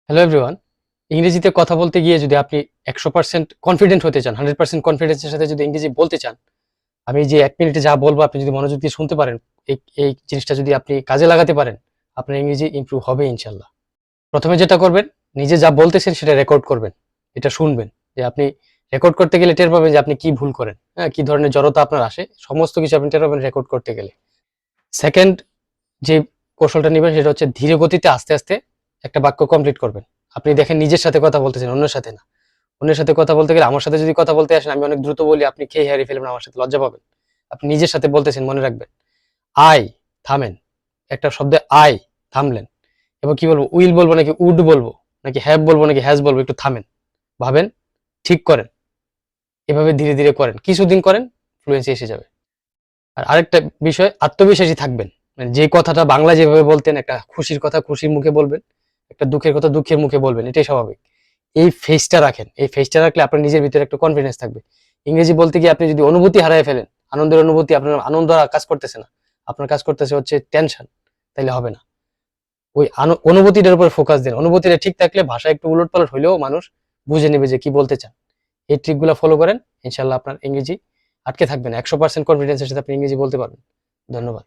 Hello everyone. ইংরেজিতে কথা বলতে গিয়ে যদি আপনি 100% কনফিডেন্ট হতে চান, 100% কনফিডেন্সের সাথে যদি ইংরেজি বলতে চান, আমি যে 1 মিনিটে যা বলবো আপনি যদি মনোযোগ দিয়ে শুনতে পারেন, এই জিনিসটা যদি আপনি কাজে লাগাতে পারেন, আপনার ইংরেজি ইমপ্রুভ হবে ইনশাআল্লাহ। ১ম এ যেটা করবেন, নিজে যা বলতেছেন সেটা রেকর্ড করবেন। এটা শুনবেন যে আপনি রেকর্ড করতে গেলে টের পাবেন যে আপনি কি ভুল করেন, হ্যাঁ? কি ধরনের জড়তা আপনার আসে, সমস্ত কিছু আপনি টের পাবেন রেকর্ড করতে গেলে। সেকেন্ড যে কৌশলটা নিবেন সেটা হচ্ছে ধীরে গতিতে আস্তে, আস্তে একটা বাক্য কমপ্লিট করবেন। আপনি দেখেন নিজের সাথে কথা বলতেছেন, অন্যের সাথে না। অন্যের সাথে কথা বলতে গেলে আমার সাথে যদি কথা বলতে আসেন, আমি অনেক দ্রুত বলি, আপনি খেই হারিয়ে ফেলবেন, আমার সাথে লজ্জা পাবেন। আপনি নিজের সাথে বলতেছেন, মনে রাখবেন। আই, থামেন। একটা শব্দে আই, থামলেন। এবার কি বলবো? উইল বলবো নাকি উড বলবো? নাকি হ্যাভ বলবো নাকি হ্যাজ বলবো? একটু থামেন। ভাবেন, ঠিক করেন। এভাবে ধীরে, ধীরে করেন। কিছুদিন করেন, ফ্লুয়েন্সি এসে যাবে। আর আরেকটা বিষয়, আত্মবিশ্বাসী থাকবেন। মানে যে কথাটা বাংলা যেভাবে বলতেন, একটা খুশির কথা খুশির মুখে বলবেন, একটা দুঃখের কথা দুঃখের মুখে বলবেন, এটাই স্বাভাবিক। এই ফেসটা রাখেন। এই ফেসটা রাখলে আপনার নিজের ভিতরে একটা কনফিডেন্স থাকবে। ইংরেজি বলতে গিয়ে আপনি যদি অনুভূতি হারায় ফেলেন, আনন্দের অনুভূতি, আপনার আনন্দ আর কাজ করতেছে না, আপনার কাজ করতেছে হচ্ছে টেনশন, তাইলে হবে না। ওই অনুভূতিটার উপর ফোকাস দেন। অনুভূতিটা ঠিক থাকলে ভাষা একটু উলটপালট হইলেও মানুষ বুঝে নেবে যে কি বলতে চান। এই ট্রিকগুলো ফলো করেন, ইনশাআল্লাহ আপনার ইংরেজি আটকে থাকবে না। 100% কনফিডেন্সের সাথে আপনি ইংরেজি বলতে পারবেন। ধন্যবাদ।